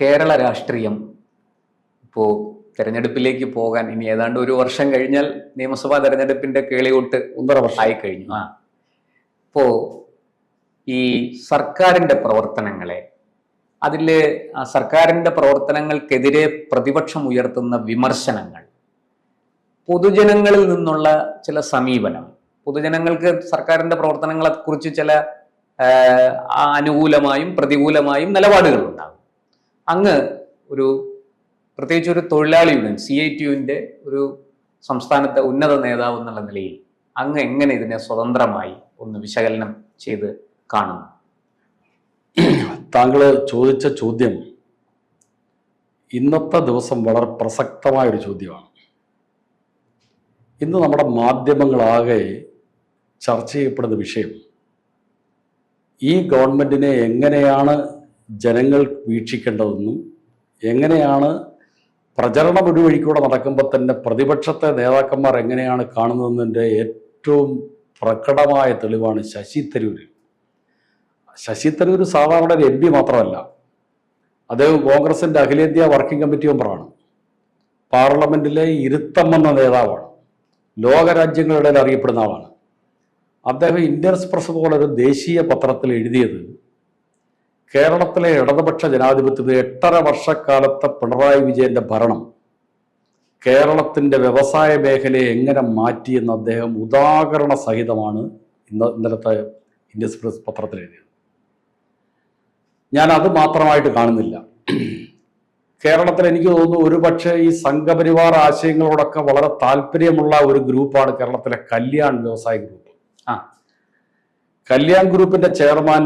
കേരള രാഷ്ട്രീയം ഇപ്പോൾ തെരഞ്ഞെടുപ്പിലേക്ക് പോകാൻ ഇനി ഏതാണ്ട് ഒരു വർഷം കഴിഞ്ഞാൽ നിയമസഭാ തെരഞ്ഞെടുപ്പിന്റെ കേളികൊട്ട് 1.5 വർഷം ആയിക്കഴിഞ്ഞു. ഇപ്പോ ഈ സർക്കാരിന്റെ പ്രവർത്തനങ്ങളെ അതില് സർക്കാരിന്റെ പ്രവർത്തനങ്ങൾക്കെതിരെ പ്രതിപക്ഷം ഉയർത്തുന്ന വിമർശനങ്ങൾ, പൊതുജനങ്ങളിൽ നിന്നുള്ള ചില സമീപനം, പൊതുജനങ്ങൾക്ക് സർക്കാരിന്റെ പ്രവർത്തനങ്ങളെ കുറിച്ച് ചില അനുകൂലമായും പ്രതികൂലമായും നിലപാടുകൾ ഉണ്ടാകും. അങ്ങ് പ്രത്യേകിച്ച് ഒരു തൊഴിലാളി യൂണിയൻ CITU-വിന്റെ ഒരു സംസ്ഥാനത്തെ ഉന്നത നേതാവ് എന്നുള്ള നിലയിൽ അങ്ങ് എങ്ങനെ ഇതിനെ സ്വതന്ത്രമായി ഒന്ന് വിശകലനം ചെയ്ത് കാണുന്നു? താങ്കൾ ചോദിച്ച ചോദ്യം ഇന്നത്തെ ദിവസം വളരെ പ്രസക്തമായൊരു ചോദ്യമാണ്. ഇന്ന് നമ്മുടെ മാധ്യമങ്ങളാകെ ചർച്ച ചെയ്യപ്പെടുന്ന വിഷയം ഈ ഗവൺമെന്റിനെ എങ്ങനെയാണ് ജനങ്ങൾ വീക്ഷിക്കേണ്ടതെന്നും എങ്ങനെയാണ് പ്രചരണം ഒരു വഴിക്കൂടെ നടക്കുമ്പോൾ തന്നെ പ്രതിപക്ഷത്തെ നേതാക്കന്മാർ എങ്ങനെയാണ് കാണുന്നതിൻ്റെ ഏറ്റവും പ്രകടമായ തെളിവാണ് ശശി തരൂർ. ശശി തരൂർ സാധാരണ ഒരു MP മാത്രമല്ല, അദ്ദേഹം കോൺഗ്രസിൻ്റെ അഖിലേന്ത്യാ വർക്കിംഗ് കമ്മിറ്റി മെമ്പറാണ്, പാർലമെന്റിലെ ഇരുത്തമെന്ന നേതാവാണ്, ലോകരാജ്യങ്ങളുടെ അറിയപ്പെടുന്ന ആളാണ്. അദ്ദേഹം ഇന്ത്യൻ എക്സ്പ്രസ് പോലൊരു ദേശീയ പത്രത്തിൽ എഴുതിയത് കേരളത്തിലെ ഇടതുപക്ഷ ജനാധിപത്യത്തിൽ 8.5 വർഷക്കാലത്തെ പിണറായി വിജയന്റെ ഭരണം കേരളത്തിന്റെ വ്യവസായ മേഖലയെ എങ്ങനെ മാറ്റിയെന്ന് അദ്ദേഹം ഉദാഹരണ സഹിതമാണ് ഇന്നലത്തെ ഇന്ത്യൻ എക്സ്പ്രസ് പത്രത്തിൽ എഴുതിയത്. ഞാൻ അത് മാത്രമായിട്ട് കാണുന്നില്ല. കേരളത്തിൽ എനിക്ക് തോന്നുന്നു ഒരുപക്ഷെ ഈ സംഘപരിവാർ ആശയങ്ങളോടൊക്കെ വളരെ താല്പര്യമുള്ള ഒരു ഗ്രൂപ്പാണ് കേരളത്തിലെ കല്യാൺ വ്യവസായ ഗ്രൂപ്പ്. കല്യാൺ ഗ്രൂപ്പിന്റെ ചെയർമാൻ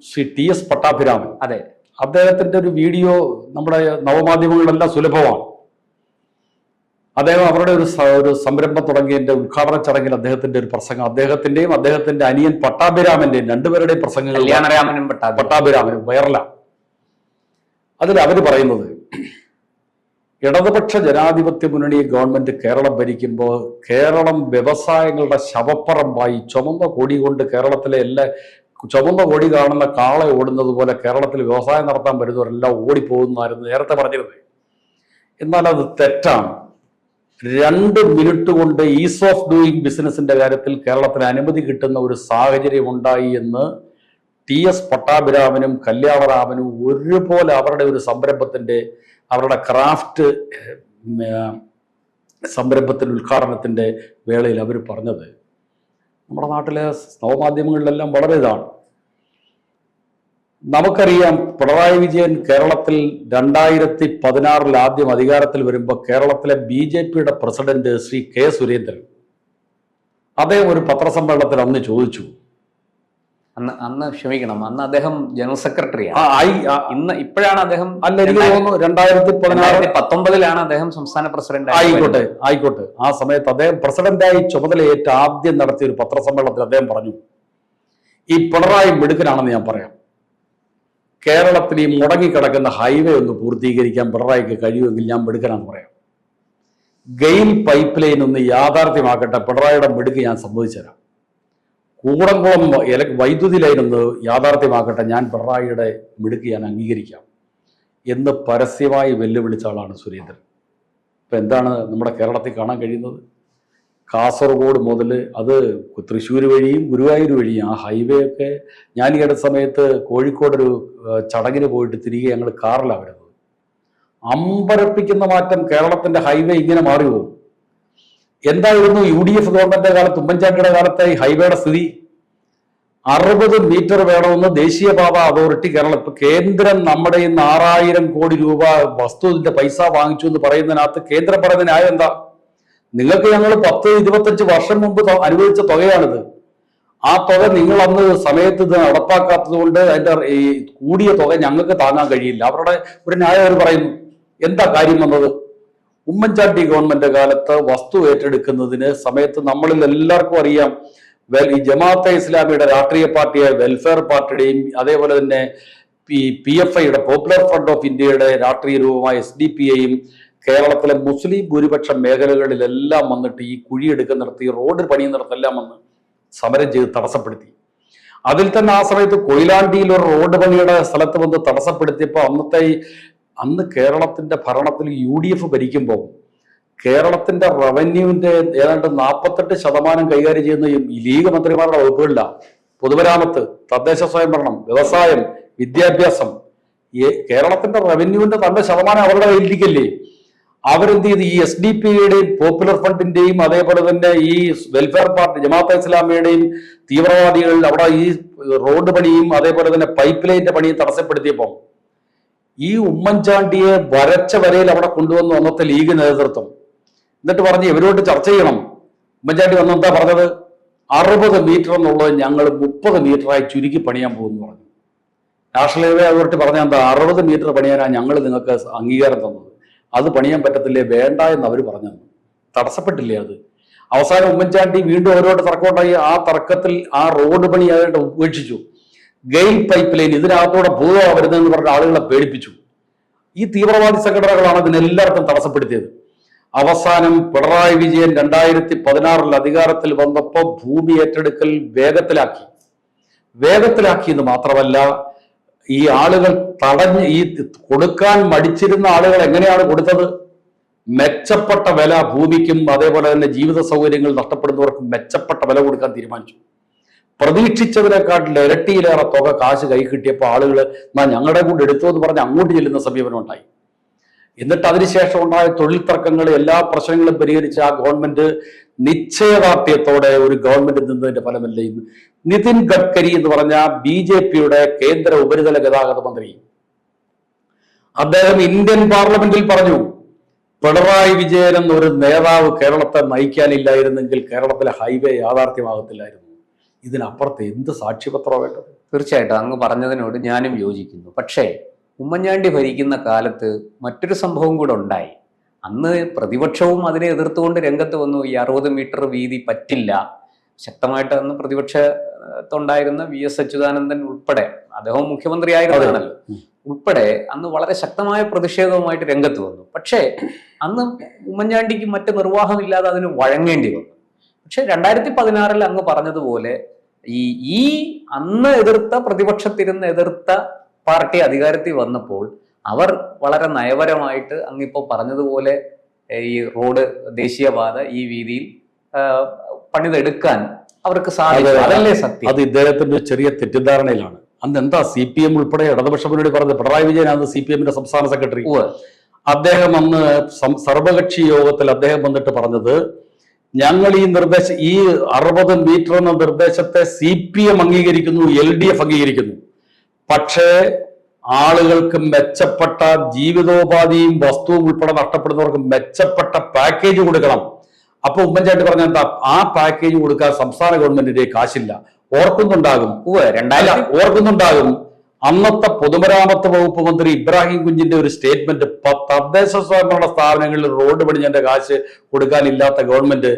ശ്രീ TS പട്ടാഭിരാമൻ, അതെ, അദ്ദേഹത്തിന്റെ ഒരു വീഡിയോ നമ്മുടെ നവമാധ്യമങ്ങളിലെല്ലാം സുലഭമാണ്. അദ്ദേഹം അവരുടെ ഒരു സംരംഭം തുടങ്ങിയതിന്റെ ഉദ്ഘാടന ചടങ്ങിൽ അദ്ദേഹത്തിന്റെ ഒരു പ്രസംഗം, അദ്ദേഹത്തിന്റെയും അദ്ദേഹത്തിന്റെ അനിയൻ പട്ടാഭിരാമന്റെയും രണ്ടുപേരുടെയും പ്രസംഗങ്ങൾ പട്ടാഭിരാമനും വൈറലാണ്. അതിൽ അവർ പറയുന്നത് ഇടതുപക്ഷ ജനാധിപത്യ മുന്നണി ഗവൺമെന്റ് കേരളം ഭരിക്കുമ്പോൾ കേരളം വ്യവസായങ്ങളുടെ ശവപ്പറമ്പായി, ചുമന്ന കൊടി കൊണ്ട് കേരളത്തിലെ ചുമന്ന കൊടി കാണുന്ന കാളെ ഓടുന്നത് പോലെ കേരളത്തിൽ വ്യവസായം നടത്താൻ വരുന്നവരെല്ലാം ഓടിപ്പോകുന്നതായിരുന്നു നേരത്തെ പറഞ്ഞിരുന്നത്. എന്നാൽ അത് തെറ്റാണ്. 2 മിനിറ്റ് കൊണ്ട് ഈസ് ഓഫ് ഡൂയിങ് ബിസിനസിന്റെ കാര്യത്തിൽ കേരളത്തിന് അനുമതി കിട്ടുന്ന ഒരു സാഹചര്യം ഉണ്ടായി എന്ന് TS പട്ടാഭിരാമനും കല്യാണരാമനും ഒരുപോലെ അവരുടെ ഒരു സംരംഭത്തിന്റെ, അവരുടെ ക്രാഫ്റ്റ് സംരംഭത്തിന്റെ ഉദ്ഘാടനത്തിന്റെ വേളയിൽ അവർ പറഞ്ഞത് നമ്മുടെ നാട്ടിലെ നവമാധ്യമങ്ങളിലെല്ലാം വളരെ ഇതാണ്. നമുക്കറിയാം, പിണറായി വിജയൻ കേരളത്തിൽ 2016 ആദ്യം അധികാരത്തിൽ വരുമ്പോൾ കേരളത്തിലെ BJP-യുടെ പ്രസിഡന്റ് ശ്രീ K. സുരേന്ദ്രൻ, അദ്ദേഹം ഒരു പത്രസമ്മേളനത്തിൽ അന്ന് ചോദിച്ചു, അന്ന് ക്ഷമിക്കണം, അന്ന് അദ്ദേഹം ജനറൽ സെക്രട്ടറിയാണ്. ഇപ്പോഴാണ് അദ്ദേഹം, അല്ല എനിക്ക് തോന്നുന്നു 2019 അദ്ദേഹം സംസ്ഥാന പ്രസിഡന്റ്. ആയിക്കോട്ടെ. ആ സമയത്ത് അദ്ദേഹം പ്രസിഡന്റായി ചുമതലയേറ്റ് ആദ്യം നടത്തിയ ഒരു പത്രസമ്മേളനത്തിൽ അദ്ദേഹം പറഞ്ഞു, ഈ പിണറായി മിടുക്കനാണെന്ന് ഞാൻ പറയാം. കേരളത്തിൽ ഈ മുടങ്ങിക്കിടക്കുന്ന ഹൈവേ ഒന്ന് പൂർത്തീകരിക്കാൻ പിണറായിക്ക് കഴിയുമെങ്കിൽ ഞാൻ മിടുക്കനാണെന്ന് പറയാം. ഗെയിൽ പൈപ്പ് ലൈൻ ഒന്ന് യാഥാർത്ഥ്യമാക്കട്ടെ, പിണറായിയുടെ മിടുക്ക് ഞാൻ സമ്മതിച്ചു തരാം. കൂടംകുളം വൈദ്യുതി ലൈനൊന്ന് യാഥാർത്ഥ്യമാക്കട്ടെ, ഞാൻ പിണറായിയുടെ മിടുക്ക് ഞാൻ അംഗീകരിക്കാം എന്ന് പരസ്യമായി വെല്ലുവിളിച്ച ആളാണ് സുരേന്ദ്രൻ. ഇപ്പം എന്താണ് നമ്മുടെ കേരളത്തിൽ കാണാൻ കഴിയുന്നത്? കാസർഗോഡ് മുതൽ അത് തൃശ്ശൂർ വഴിയും ഗുരുവായൂർ വഴിയും ആ ഹൈവേ ഒക്കെ, ഞാൻ ഈ അടുത്ത സമയത്ത് കോഴിക്കോടൊരു ചടങ്ങിന് പോയിട്ട് തിരികെ ഞങ്ങൾ കാറിലാണ് വരുന്നത്. അമ്പരപ്പിക്കുന്ന മാറ്റം. കേരളത്തിന്റെ ഹൈവേ ഇങ്ങനെ മാറി പോകും. എന്തായിരുന്നു UDF ഗവൺമെന്റിന്റെ കാലത്ത്, ഉമ്മൻചാണ്ടിയുടെ കാലത്തെ ഈ ഹൈവേയുടെ സ്ഥിതി? 60 മീറ്റർ വേണമെന്ന് ദേശീയപാത അതോറിറ്റി കേരളം, ഇപ്പൊ കേന്ദ്രം നമ്മുടെ 6000 കോടി രൂപ വസ്തുവിന്റെ പൈസ വാങ്ങിച്ചു എന്ന് പറയുന്നതിനകത്ത് കേന്ദ്രം പറയുന്ന ന്യായം എന്താ? നിങ്ങൾക്ക് ഞങ്ങൾ 10-25 വർഷം മുമ്പ് അനുവദിച്ച തുകയാണിത്. ആ തുക നിങ്ങൾ അന്ന് സമയത്ത് ഇത് നടപ്പാക്കാത്തത് കൊണ്ട് അതിന്റെ ഈ കൂടിയ തുക ഞങ്ങൾക്ക് താങ്ങാൻ കഴിയില്ല. അവരുടെ ഒരു ന്യായം അവർ പറയുന്നു. എന്താ കാര്യം വന്നത്? ഉമ്മൻചാണ്ടി ഗവൺമെന്റ് കാലത്ത് വസ്തു ഏറ്റെടുക്കുന്നതിന് സമയത്ത് നമ്മളിൽ എല്ലാവർക്കും അറിയാം, ഈ ജമാഅത്തെ ഇസ്ലാമിയുടെ രാഷ്ട്രീയ പാർട്ടിയായ വെൽഫെയർ പാർട്ടിയുടെയും അതേപോലെ തന്നെ PFIയുടെ പോപ്പുലർ ഫ്രണ്ട് ഓഫ് ഇന്ത്യയുടെ രാഷ്ട്രീയ രൂപമായ SDPIയും കേരളത്തിലെ മുസ്ലിം ഭൂരിപക്ഷ മേഖലകളിലെല്ലാം വന്നിട്ട് ഈ കുഴിയെടുക്കുന്നിടത്ത്, ഈ റോഡ് പണിയുന്നിടത്തെല്ലാം വന്ന് സമരം ചെയ്ത് തടസ്സപ്പെടുത്തി. അതിൽ തന്നെ ആ സമയത്ത് കൊയിലാണ്ടിയിൽ ഒരു റോഡ് പണിയുടെ സ്ഥലത്ത് വന്ന് തടസ്സപ്പെടുത്തിയപ്പോൾ അന്നത്തെ അന്ന് കേരളത്തിന്റെ ഭരണത്തിൽ UDF ഭരിക്കുമ്പോൾ കേരളത്തിന്റെ റവന്യൂവിന്റെ ഏതാണ്ട് 48% കൈകാര്യം ചെയ്യുന്ന ഈ ലീഗ് മന്ത്രിമാരുടെ വകുപ്പുകളിലാണ്. പൊതുമരാമത്ത്, തദ്ദേശ സ്വയംഭരണം, വ്യവസായം, വിദ്യാഭ്യാസം. കേരളത്തിന്റെ റവന്യൂവിന്റെ നല്ല ശതമാനം അവരുടെ കയ്യിലിരിക്കല്ലേ. അവരെന്ത് ചെയ്ത് ഈ SDP-യുടെയും പോപ്പുലർ ഫ്രണ്ടിന്റെയും അതേപോലെ തന്നെ ഈ വെൽഫെയർ പാർട്ടി ജമാഅത്തെ ഇസ്ലാമിയുടെയും തീവ്രവാദികൾ അവിടെ ഈ റോഡ് പണിയും അതേപോലെ തന്നെ പൈപ്പ് ലൈനിന്റെ പണിയും തടസ്സപ്പെടുത്തിയപ്പോൾ ഈ ഉമ്മൻചാണ്ടിയെ വരച്ച വരയിൽ അവിടെ കൊണ്ടുവന്നു അന്നത്തെ ലീഗ് നേതൃത്വം. എന്നിട്ട് പറഞ്ഞ് ഇവരോട് ചർച്ച ചെയ്യണം. ഉമ്മൻചാണ്ടി വന്നെന്താ പറഞ്ഞത്? 60 മീറ്റർ എന്നുള്ളത് ഞങ്ങൾ 30 മീറ്ററായി ചുരുക്കി പണിയാൻ പോകുന്നു പറഞ്ഞു. നാഷണൽ ഹൈവേ അതോറിറ്റി പറഞ്ഞ എന്താ, 60 മീറ്റർ പണിയാനാണ് ഞങ്ങൾ നിങ്ങൾക്ക് അംഗീകാരം തന്നത്, അത് പണിയാൻ പറ്റത്തില്ലേ, വേണ്ട എന്ന് അവർ പറഞ്ഞു. തടസ്സപ്പെട്ടില്ലേ അത്? അവസാനം ഉമ്മൻചാണ്ടി വീണ്ടും അവരോട് തർക്കമുണ്ടായി. ആ തർക്കത്തിൽ ആ റോഡ് പണി ആയിട്ട് ഉപേക്ഷിച്ചു. ഗെയിൽ പൈപ്പ് ലൈൻ ഇതിനകത്തൂടെ ഭൂതം വരുന്നതെന്ന് പറഞ്ഞ ആളുകളെ പേടിപ്പിച്ചു. ഈ തീവ്രവാദി സംഘടനകളാണ് ഇതിനെല്ലാവർക്കും തടസ്സപ്പെടുത്തിയത്. അവസാനം പിണറായി വിജയൻ 2016 അധികാരത്തിൽ വന്നപ്പോൾ ഭൂമി ഏറ്റെടുക്കൽ വേഗത്തിലാക്കിയെന്ന് മാത്രമല്ല, ഈ ആളുകൾ ഈ കൊടുക്കാൻ മടിച്ചിരുന്ന ആളുകൾ എങ്ങനെയാണ് കൊടുത്തത്? മെച്ചപ്പെട്ട വില ഭൂമിക്കും അതേപോലെ തന്നെ ജീവിത സൗകര്യങ്ങൾ നഷ്ടപ്പെടുന്നവർക്കും മെച്ചപ്പെട്ട വില കൊടുക്കാൻ തീരുമാനിച്ചു. പ്രതീക്ഷിച്ചതിനെക്കാട്ടിൽ ഇരട്ടിയിലേറെ തുക കാശ് കൈ കിട്ടിയപ്പോൾ ആളുകൾ ഞങ്ങളുടെ കൂടെ എടുത്തു എന്ന് പറഞ്ഞ് അങ്ങോട്ട് ചെല്ലുന്ന സമീപനം ഉണ്ടായി. എന്നിട്ട് അതിനുശേഷം ഉണ്ടായ തൊഴിൽ തർക്കങ്ങൾ, എല്ലാ പ്രശ്നങ്ങളും പരിഹരിച്ച ആ ഗവൺമെന്റ് നിശ്ചയദാർഢ്യത്തോടെ ഒരു ഗവൺമെന്റ് നിന്നതിന്റെ ഫലമല്ല ഇന്ന് നിതിൻ ഗഡ്കരി എന്ന് പറഞ്ഞ BJP-യുടെ കേന്ദ്ര ഉപരിതല ഗതാഗത മന്ത്രി, അദ്ദേഹം ഇന്ത്യൻ പാർലമെന്റിൽ പറഞ്ഞു, പിണറായി വിജയൻ എന്നൊരു നേതാവ് കേരളത്തെ നയിക്കാനില്ലായിരുന്നെങ്കിൽ കേരളത്തിലെ ഹൈവേ യാഥാർത്ഥ്യമാകത്തില്ലായിരുന്നു. ഇതിനപ്പുറത്ത് എന്ത് സാക്ഷ്യപത്രം വേണ്ടത്? തീർച്ചയായിട്ടും അങ്ങ് പറഞ്ഞതിനോട് ഞാനും യോജിക്കുന്നു. പക്ഷേ ഉമ്മൻചാണ്ടി ഭരിക്കുന്ന കാലത്ത് മറ്റൊരു സംഭവം കൂടെ ഉണ്ടായി. അന്ന് പ്രതിപക്ഷവും അതിനെ എതിർത്തുകൊണ്ട് രംഗത്ത് വന്നു. ഈ 60 മീറ്റർ വീതി പറ്റില്ല. ശക്തമായിട്ട് അന്ന് പ്രതിപക്ഷത്തുണ്ടായിരുന്ന VS അച്യുതാനന്ദൻ ഉൾപ്പെടെ, അദ്ദേഹം മുഖ്യമന്ത്രിയായിരുന്നല്ലോ, ഉൾപ്പെടെ അന്ന് വളരെ ശക്തമായ പ്രതിഷേധവുമായിട്ട് രംഗത്ത് വന്നു. പക്ഷേ അന്ന് ഉമ്മൻചാണ്ടിക്ക് മറ്റ് നിർവാഹമില്ലാതെ അതിന് വഴങ്ങേണ്ടി വന്നു. പക്ഷെ 2016 അങ്ങ് പറഞ്ഞതുപോലെ ഈ അന്ന് പ്രതിപക്ഷത്തിരുന്ന് എതിർത്ത പാർട്ടി അധികാരത്തിൽ വന്നപ്പോൾ അവർ വളരെ നയപരമായിട്ട് അങ്ങിപ്പോ പറഞ്ഞതുപോലെ ഈ റോഡ്, ദേശീയപാത ഈ വീതിയിൽ പണിതെടുക്കാൻ അവർക്ക് സാധിച്ചു. അതല്ലേ സത്യം? അത് ഇദ്ദേഹത്തിന്റെ ചെറിയ തെറ്റിദ്ധാരണയിലാണ്. അന്ന് എന്താ CPM ഉൾപ്പെടെ ഇടതുപക്ഷ മുന്നണി പറഞ്ഞത്? പിണറായി വിജയൻ അന്ന് CPM-ന്റെ സംസ്ഥാന സെക്രട്ടറി. അദ്ദേഹം അന്ന് സർവകക്ഷി യോഗത്തിൽ അദ്ദേഹം വന്നിട്ട് പറഞ്ഞത്, ഞങ്ങൾ ഈ 60 മീറ്റർ എന്ന നിർദ്ദേശത്തെ CPM അംഗീകരിക്കുന്നു, LDF അംഗീകരിക്കുന്നു. പക്ഷേ ആളുകൾക്ക് മെച്ചപ്പെട്ട ജീവിതോപാധിയും വസ്തുവും ഉൾപ്പെടെ നഷ്ടപ്പെടുന്നവർക്ക് മെച്ചപ്പെട്ട പാക്കേജ് കൊടുക്കണം. അപ്പൊ ഉമ്മൻചാണ്ടി പറഞ്ഞ എന്താ, ആ പാക്കേജ് കൊടുക്കാൻ സംസ്ഥാന ഗവൺമെന്റിന്റെ കാശില്ല. ഓർക്കുന്നുണ്ടാകും അന്നത്തെ പൊതുമരാമത്ത് വകുപ്പ് മന്ത്രി ഇബ്രാഹിം കുഞ്ഞിന്റെ ഒരു സ്റ്റേറ്റ്മെന്റ്, തദ്ദേശ സ്വയംഭരണ സ്ഥാപനങ്ങളിൽ റോഡ് പണിഞ്ഞതിന്റെ കാശ് കൊടുക്കാനില്ലാത്ത ഗവൺമെന്റ്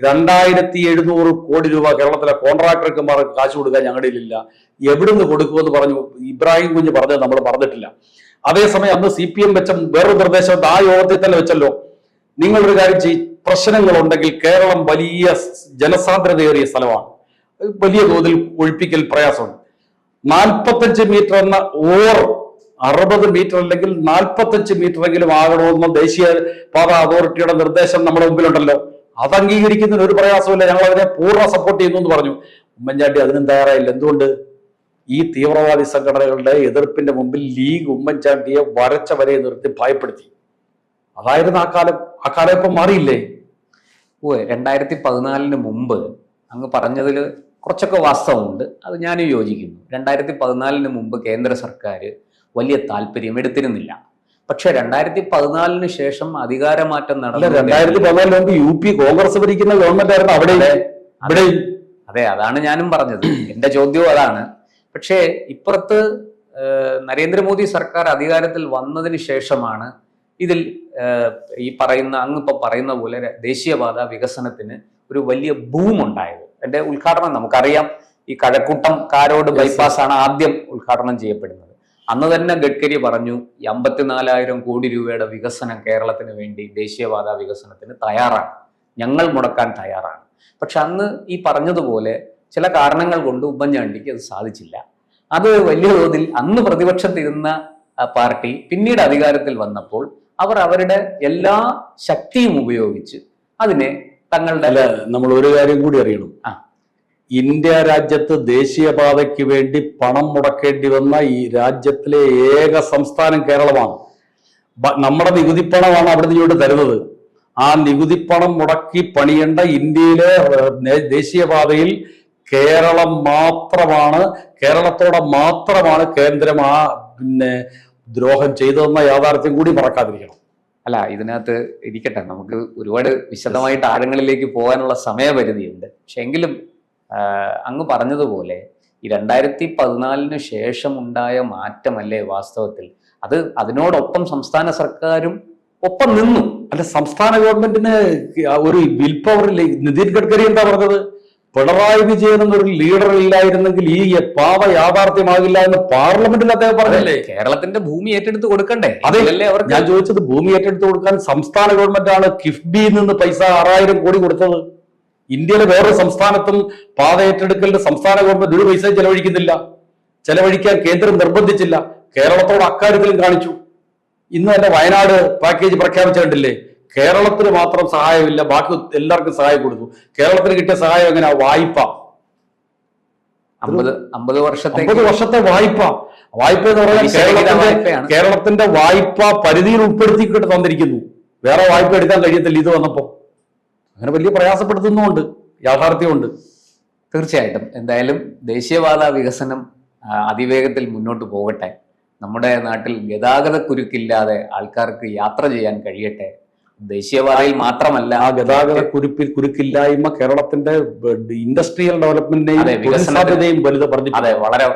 2700 കോടി രൂപ കേരളത്തിലെ കോൺട്രാക്ടർമാർക്ക് കാശ് കൊടുക്കാൻ ഞങ്ങളുടെ ഇല്ല, എവിടുന്ന് കൊടുക്കുമെന്ന് പറഞ്ഞു ഇബ്രാഹിം കുഞ്ഞ് പറഞ്ഞത് നമ്മൾ പറഞ്ഞിട്ടില്ല. അതേസമയം അന്ന് CPM വെച്ച വേറൊരു നിർദ്ദേശം ആ യോഗത്തിൽ തന്നെ വെച്ചല്ലോ, നിങ്ങളൊരു കാര്യം ചെയ്യും, പ്രശ്നങ്ങളുണ്ടെങ്കിൽ കേരളം വലിയ ജനസാന്ദ്രതയേറിയ സ്ഥലമാണ്, വലിയ തോതിൽ ഒഴിപ്പിക്കൽ പ്രയാസമുണ്ട്, 45 മീറ്റർ എന്ന 60 മീറ്റർ അല്ലെങ്കിൽ 45 മീറ്റർ എങ്കിലും ആകണമെന്ന ദേശീയ പാത അതോറിറ്റിയുടെ നിർദ്ദേശം നമ്മുടെ മുമ്പിലുണ്ടല്ലോ, അത് അംഗീകരിക്കുന്നതിന് ഒരു പ്രയാസമില്ല, ഞങ്ങൾ അതിനെ പൂർണ്ണ സപ്പോർട്ട് ചെയ്യുന്നു എന്ന് പറഞ്ഞു. ഉമ്മൻചാണ്ടി അതിനും തയ്യാറായില്ല. എന്തുകൊണ്ട്? ഈ തീവ്രവാദി സംഘടനകളുടെ എതിർപ്പിന്റെ മുമ്പിൽ ലീഗ് ഉമ്മൻചാണ്ടിയെ വരച്ച വരെ നിർത്തി ഭയപ്പെടുത്തി. അതായിരുന്നു ആ കാലം ഇപ്പം മാറിയില്ലേ? 2014 മുമ്പ് അങ്ങ് പറഞ്ഞതിൽ കുറച്ചൊക്കെ വാസ്തവമുണ്ട്, അത് ഞാനും യോജിക്കുന്നു. 2014 മുമ്പ് കേന്ദ്ര സർക്കാർ വലിയ താല്പര്യം എടുത്തിരുന്നില്ല. പക്ഷെ 2014 ശേഷം അധികാരമാറ്റം നടന്നു. 2014 UP കോൺഗ്രസ് ഭരിക്കുന്ന ഗവൺമെന്റ് ആയിരുന്നു അവിടെ. അതെ, അതാണ് ഞാനും പറഞ്ഞത്. എന്റെ ചോദ്യവും അതാണ്. പക്ഷേ ഇപ്പുറത്ത് നരേന്ദ്രമോദി സർക്കാർ അധികാരത്തിൽ വന്നതിന് ശേഷമാണ് ഇതിൽ അങ്ങിപ്പോ പറയുന്ന പോലെ ദേശീയപാത വികസനത്തിന് ഒരു വലിയ ബൂം ഉണ്ടായത്. എന്റെ ഉദ്ഘാടനം നമുക്കറിയാം, ഈ കഴക്കൂട്ടം കാരോട് ബൈപ്പാസ് ആണ് ആദ്യം ഉദ്ഘാടനം ചെയ്യപ്പെടുന്നത്. അന്ന് തന്നെ ഗഡ്കരി പറഞ്ഞു 54,000 കോടി രൂപയുടെ വികസനം കേരളത്തിന് വേണ്ടി, ദേശീയപാത വികസനത്തിന് തയ്യാറാണ്, ഞങ്ങൾ മുടക്കാൻ തയ്യാറാണ്. പക്ഷെ അന്ന് ഈ പറഞ്ഞതുപോലെ ചില കാരണങ്ങൾ കൊണ്ട് ഉമ്മൻചാണ്ടിക്ക് അത് സാധിച്ചില്ല. അത് വലിയ തോതിൽ അന്ന് പ്രതിപക്ഷത്തിരുന്ന പാർട്ടി പിന്നീട് അധികാരത്തിൽ വന്നപ്പോൾ അവർ അവരുടെ എല്ലാ ശക്തിയും ഉപയോഗിച്ച് അതിനെ തങ്ങളുടെ അല്ല, നമ്മൾ ഒരു കാര്യം കൂടി അറിയണം. ആ. ഇന്ത്യ രാജ്യത്ത് ദേശീയപാതയ്ക്ക് വേണ്ടി പണം മുടക്കേണ്ടി വന്ന ഈ രാജ്യത്തിലെ ഏക സംസ്ഥാനം കേരളമാണ്. നമ്മുടെ നികുതിപ്പണമാണ് അവിടെ നിന്ന് ഇങ്ങോട്ട് തരുന്നത്. ആ നികുതിപ്പണം മുടക്കി പണിയേണ്ട ഇന്ത്യയിലെ ദേശീയപാതയിൽ കേരളം മാത്രമാണ്, കേരളത്തോടെ മാത്രമാണ് കേന്ദ്രം ദ്രോഹം ചെയ്തതെന്ന യാഥാർത്ഥ്യം കൂടി മറക്കാതിരിക്കണം. അല്ല, ഇതിനകത്ത് ഇരിക്കട്ടെ, നമുക്ക് ഒരുപാട് വിശദമായിട്ട് ആഴങ്ങളിലേക്ക് പോകാനുള്ള സമയപരിധിയുണ്ട്. പക്ഷെ എങ്കിലും അങ്ങ് പറഞ്ഞതുപോലെ ഈ 2014 ശേഷം ഉണ്ടായ മാറ്റമല്ലേ വാസ്തവത്തിൽ അത്, അതിനോടൊപ്പം സംസ്ഥാന സർക്കാരും ഒപ്പം നിന്നു. അല്ല, സംസ്ഥാന ഗവൺമെന്റിന് ഒരു വിൽ പവർ ഇല്ല. നിതിൻ ഗഡ്കരി എന്താ പറഞ്ഞത്? പിണറായി വിജയൻ എന്നൊരു ലീഡർ ഇല്ലായിരുന്നെങ്കിൽ ഈ പാത യാഥാർത്ഥ്യമാകില്ല എന്ന് പാർലമെന്റിൽ അദ്ദേഹം പറഞ്ഞല്ലേ. കേരളത്തിന്റെ ഭൂമി ഏറ്റെടുത്ത് കൊടുക്കണ്ടേ? അതല്ലേ അവർ, ഞാൻ ചോദിച്ചത്, ഭൂമി ഏറ്റെടുത്ത് കൊടുക്കാൻ സംസ്ഥാന ഗവൺമെന്റാണ് കിഫ്ബിയിൽ നിന്ന് പൈസ 6000 കോടി കൊടുത്തത്. ഇന്ത്യയിലെ വേറെ സംസ്ഥാനത്തും പാത ഏറ്റെടുക്കലിന് സംസ്ഥാന ഗവൺമെന്റ് ഒരു പൈസ ചെലവഴിക്കുന്നില്ല. ചെലവഴിക്കാൻ കേന്ദ്രം നിർബന്ധിച്ചില്ല. കേരളത്തോട് അക്കാര്യത്തിലും കാണിച്ചു. ഇന്ന് തന്നെ വയനാട് പാക്കേജ് പ്രഖ്യാപിച്ചിട്ടില്ലേ? കേരളത്തിന് മാത്രം സഹായമില്ല, ബാക്കി എല്ലാവർക്കും സഹായം കൊടുത്തു. കേരളത്തിന് കിട്ടിയ സഹായം എങ്ങനെയാ? വായ്പ. 50 വർഷത്തെ വായ്പ എന്ന് പറഞ്ഞാൽ കേരളത്തിന്റെ വായ്പ പരിധിയിൽ ഉൾപ്പെടുത്തിയിട്ട് തന്നിരിക്കുന്നു. വേറെ വായ്പ എടുക്കാൻ കഴിയത്തില്ല ഇത് വന്നപ്പോ. അങ്ങനെ വലിയ പ്രയാസപ്പെടുത്തുന്നുമുണ്ട്, യാഥാർത്ഥ്യമുണ്ട്. തീർച്ചയായിട്ടും. എന്തായാലും ദേശീയപാത വികസനം അതിവേഗത്തിൽ മുന്നോട്ട് പോകട്ടെ. നമ്മുടെ നാട്ടിൽ ഗതാഗത കുരുക്കില്ലാതെ ആൾക്കാർക്ക് യാത്ര ചെയ്യാൻ കഴിയട്ടെ. ദേശീയപാതയിൽ മാത്രമല്ല, ആ ഗതാഗത കുരുക്കില്ലായ്മ കേരളത്തിന്റെ ഇൻഡസ്ട്രിയൽ ഡെവലപ്മെന്റിനെയും വികസനത്തെയും വലുത് പറഞ്ഞു. അതെ, വളരെ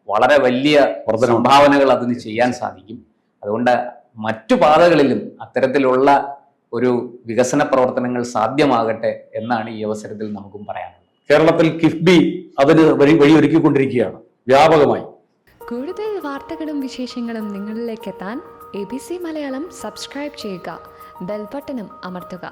വളരെ വലിയ സംഭാവനകൾ അതിന് ചെയ്യാൻ സാധിക്കും. അതുകൊണ്ട് മറ്റു പാതകളിലും അത്തരത്തിലുള്ള ഒരു വികസന പ്രവർത്തനങ്ങൾ സാധ്യമാകട്ടെ എന്നാണ് ഈ അവസരത്തിൽ നമുക്കും പറയാനുള്ളത്. കേരളത്തിൽ കിഫ്ബി അതിന് വഴിയൊരുക്കിക്കൊണ്ടിരിക്കുകയാണ് വ്യാപകമായി. കൂടുതൽ വാർത്തകളും വിശേഷങ്ങളും നിങ്ങളിലേക്ക് എത്താൻ ABC മലയാളം സബ്സ്ക്രൈബ് ചെയ്യുക, ബെൽ ബട്ടണും അമർത്തുക.